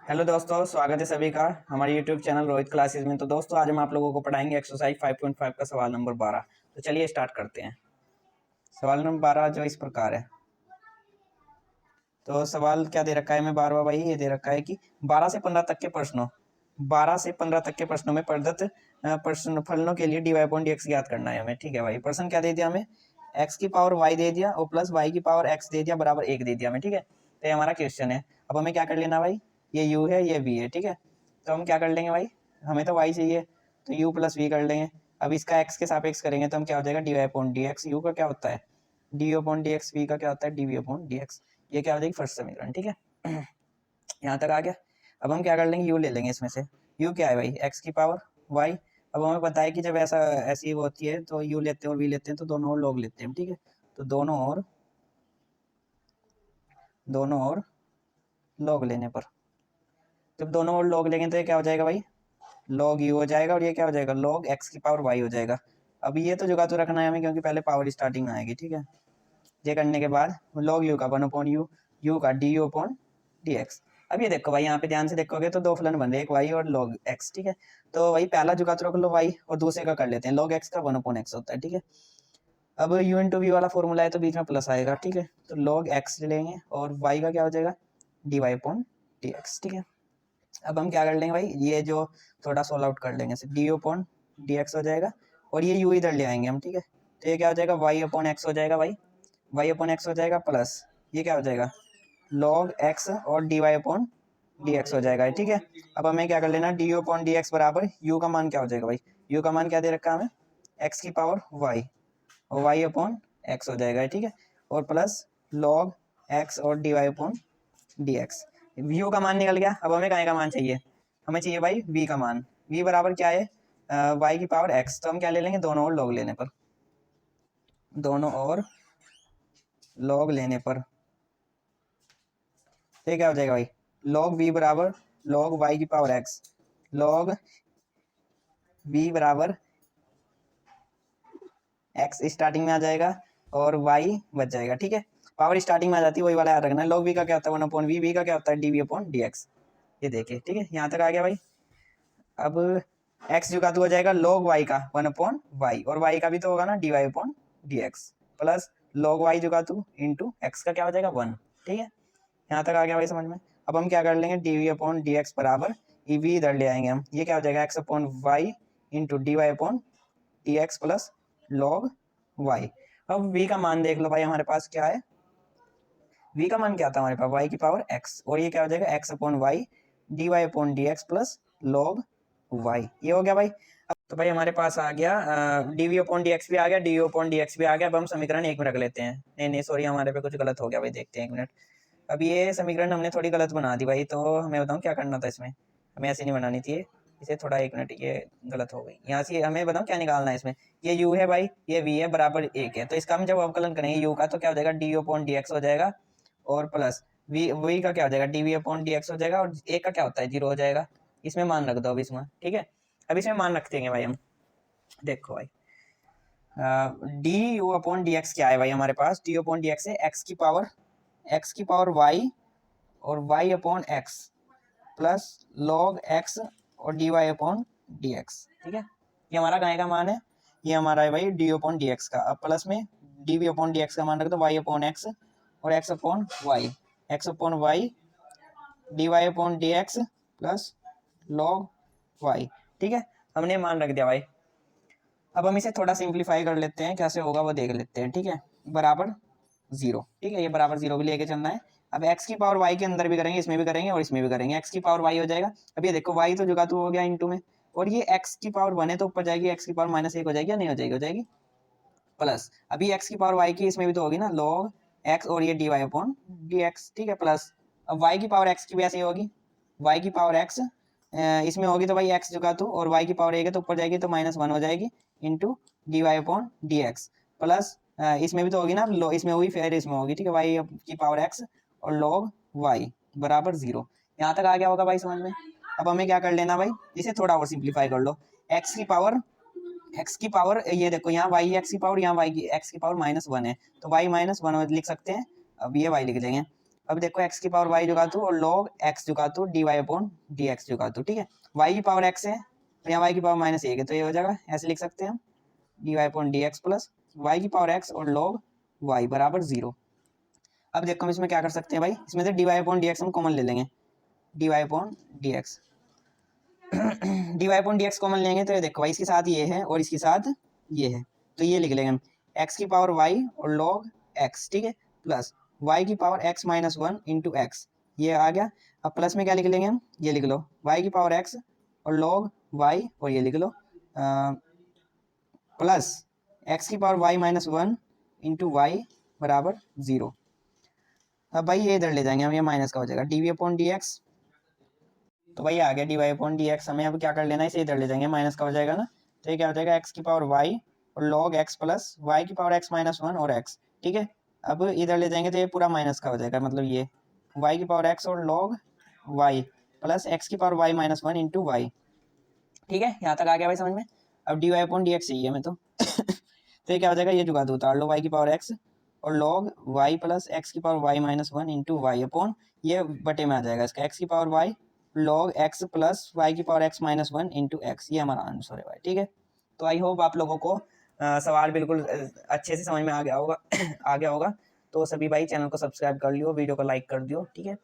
Hello दोस्तों, स्वागत है सभी का हमारे यूट्यूब चैनल रोहित क्लासेस में। तो दोस्तों आज हम आप लोगों को पढ़ाएंगे एक्सरसाइज 5.5 का सवाल नंबर 12। तो चलिए स्टार्ट करते हैं। सवाल नंबर 12 जो इस प्रकार है। तो सवाल क्या दे रखा है हमें 12वां भाई, ये दे रखा है कि 12 से 15 तक के प्रश्नों 12 से 15 तक के प्रश्नों में प्रदत्त प्रश्न फलनों के लिए dy अपॉन dx ज्ञात करना है हमें। ठीक है भाई, प्रश्न क्या दे दिया हमें, x की पावर y दे दिया और प्लस y की पावर x दे दिया बराबर 1 दे दिया हमें। ठीक है, तो ये हमारा क्वेश्चन है। अब हमें क्या कर लेना भाई, ये u है ये v है। ठीक है, तो हम क्या कर लेंगे भाई, हमें तो y चाहिए तो u प्लस v कर लेंगे। अब इसका x के सापेक्ष करेंगे तो हम क्या हो जाएगा, dy अपॉन dx। u का क्या होता है D upon D X, V का क्या होता है D V upon D X. ये क्या हो जाएगी फर्स्ट समीकरण। ठीक है, यहाँ तक आ गया। अब हम क्या कर लेंगे, u ले लेंगे इसमें से। u क्या है भाई, x की पावर y। अब हमें पता है कि जब ऐसी होती है तो u लेते हैं और v लेते हैं तो दोनों और log लेते हैं। ठीक है, तो दोनों और log लेने पर, जब दोनों और log लेंगे तो ये क्या हो जाएगा भाई, log u हो जाएगा और ये क्या हो जाएगा log x की पावर y हो जाएगा। अब ये तो जुगा तो रखना है हमें क्योंकि पहले पावर स्टार्टिंग में आएगी। ठीक है, ये करने के बाद log u का 1 अपॉन u का D U upon D x. अब ये देखो भाई, यहाँ पे ध्यान से देखोगे तो दो फलन बन रहे हैं, एक y और log x। ठीक है, तो वही पहला जुगात रख लो y और दूसरे का कर लेते हैं, log x का 1 अपॉन x होता है। ठीक है, अब u इंटू वी वाला फॉर्मूला है तो बीच में प्लस आएगा। ठीक है, तो log x ले लेंगे और y का क्या हो जाएगा dy अपॉन डी एक्स। ठीक है, अब हम क्या कर लेंगे भाई, ये जो थोड़ा सोल्व आउट कर लेंगे, डी अपॉन डी एक्स हो जाएगा और ये u इधर ले आएंगे हम। ठीक है, तो ये क्या हो जाएगा y अपॉन x हो जाएगा भाई, y अपॉन एक्स हो जाएगा प्लस ये क्या हो जाएगा log x और dy अपॉन डी एक्स हो जाएगा। ठीक है, अब हमें क्या कर लेना, D U upon D X बराबर u का मान क्या हो जाएगा भाई, u का मान क्या दे रखा है हमें, x की पावर y और y अपॉन x हो जाएगा। ठीक है, और प्लस log x और dy upon D x. u का मान निकल गया। अब हमें काय का मान चाहिए, हमें चाहिए भाई v का मान। v बराबर क्या है, y की पावर x। तो हम क्या ले लेंगे, दोनों और log लेने पर, दोनों और log लेने पर तो ये क्या हो जाएगा भाई, log v बराबर log y की पावर x, log v बराबर x स्टार्टिंग में आ जाएगा और y बच जाएगा। ठीक है, पावर स्टार्टिंग में आ जाती है, वही वाला याद रखना है। log v का क्या होता है 1 अपॉन v, v का क्या होता है dv अपॉन dx। ये देखिए, ठीक है, यहाँ तक आ गया भाई। अब x जो का तो हो जाएगा log y का 1 अपॉन y और y का भी तो होगा ना dy upon dx plus log y जो का तो इंटू x का क्या हो जाएगा 1। ठीक है, यहाँ तक आ गया भाई समझ में। अब हम क्या कर लेंगे, D V upon D X बराबर ई वी इधर ले आएंगे हम, ये क्या हो जाएगा X upon Y into D Y upon D X plus log Y. अब v का मान देख लो भाई, हमारे पास क्या है, v का मान क्या था हमारे पास y की पावर x और ये क्या हो जाएगा x upon Y D Y upon D X plus log Y. ये हो गया भाई। अब तो भाई हमारे पास आ गया D V upon D X भी आ गया, D U upon D X भी आ गया। अब हम समीकरण एक में रख लेते हैं। नहीं सॉरी, हमारे पे कुछ गलत हो गया भाई, देखते हैं एक मिनट। अब ये समीकरण हमने थोड़ी गलत बना दी भाई, तो हमें बताऊँ क्या करना था इसमें, हमें ऐसे नहीं बनानी थी इसे, थोड़ा एक मिनट, ये गलत हो गई। यहाँ से हमें बताऊँ क्या निकालना है इसमें, ये u है भाई, ये v है बराबर 1 है, तो इसका हम जब अवकलन करेंगे u का तो क्या हो जाएगा डी अपॉन डी एक्स हो जाएगा और प्लस v का क्या हो जाएगा D V upon D X हो जाएगा और 1 का क्या होता है 0 हो जाएगा। इसमें मान रख दो अब इसमें। ठीक है, अब इसमें मान रखते हैं भाई हम, देखो भाई D U upon D x क्या है भाई, हमारे पास डी अपॉन डी एक्स है एक्स की पावर y और y upon x plus log x और dy अपॉन डी एक्स। ठीक है, ये हमारा गाय का मान है, ये हमारा है भाई डी अपॉन डी एक्स का। अब प्लस में D V upon D X का मान रख दो y अपॉन एक्स और x upon y D Y upon D X plus log y। ठीक है, हमने मान रख दिया भाई। अब हम इसे थोड़ा सिंप्लीफाई कर लेते हैं, कैसे होगा वो देख लेते हैं। ठीक है, बराबर 0। ठीक है, ये बराबर 0 भी लेके चलना है। अब x की पावर y के अंदर भी करेंगे, इसमें भी करेंगे और इसमें भी करेंगे, x की पावर y हो जाएगा। अब ये देखो y तो जुगातू हो गया इंटू में, और ये x की पावर 1 है तो ऊपर जाएगी, x की पावर -1 हो जाएगी या नहीं हो जाएगी, हो जाएगी प्लस अभी x की पावर y की इसमें भी तो होगी ना log x और ये dy अपॉन dx। ठीक है, प्लस अब y की पावर x की भी ऐसे ही होगी, y की पावर x इसमें होगी तो भाई x जुगातू और y की पावर 1 है तो ऊपर जाएगी तो -1 हो जाएगी into D Y upon D X plus इसमें भी तो होगी ना, इसमें हुई फिर इसमें होगी। ठीक है, वाई की पावर एक्स और लॉग वाई बराबर 0। यहाँ तक आ गया होगा भाई समझ में। अब हमें क्या कर लेना भाई, इसे थोड़ा और सिंप्लीफाई कर लो। एक्स की पावर ये देखो, यहाँ वाई एक्स की पावर, यहाँ वाई की एक्स की पावर -1 है तो वाई -1 लिख सकते हैं। अब ये वाई लिख देंगे अब देखो x की पावर y जुगातू और log x जुगातू dy upon dx जुगातू, ठीक है। y की पावर x है तो यहाँ y की पावर माइनस एक है, तो ये हो जाएगा, ऐसे लिख सकते हैं हम dy upon dx plus y की पावर x और log y बराबर 0। अब देखो हम इसमें क्या कर सकते हैं भाई, इसमें से dy अपॉन dx हम कॉमन ले लेंगे, dy upon dx dy upon dx common लेंगे तो ये देखो भाई इसके साथ ये है और इसके साथ ये है, तो ये लिख लेंगे हम x की पावर y और log x, ठीक है, प्लस y की power x minus 1 into x, ये आ गया। अब प्लस में क्या लिख लेंगे हम, ये लिख लो y की पावर x और log y, और ये लिख लो प्लस x की power y minus 1 into Y बराबर 0। अब भाई ये इधर ले जाएंगे हम, ये माइनस का हो जाएगा D V upon D X, तो भाई आ गया D Y upon D X. हमें अब क्या कर लेना है, इसे इधर ले जाएंगे, माइनस का हो जाएगा ना, तो ये क्या हो जाएगा एक्स की पावर वाई और लॉग एक्स प्लस वाई की पावर एक्स माइनस 1 और एक्स, ठीक है। अब इधर ले जाएंगे तो ये पूरा माइनस का हो जाएगा, मतलब ये वाई की पावर एक्स और लॉग वाई प्लस एक्स की power Y minus 1 into Y, ठीक है। यहाँ तक आ गया भाई समझ में। अब D Y upon D X चाहिए हमें तो तो ये क्या हो जाएगा, ये जुगा दो, उतार लो वाई की पावर एक्स और लॉग वाई प्लस एक्स की power Y minus 1 into y upon, ये बटे में आ जाएगा इसका एक्स की power y log x plus y की power x minus 1 into x, ये हमारा आंसर है भाई, ठीक है। तो आई होप आप लोगों को सवाल बिल्कुल अच्छे से समझ में आ गया होगा आ गया होगा। तो सभी भाई चैनल को सब्सक्राइब कर लियो, वीडियो को लाइक कर दियो, ठीक है।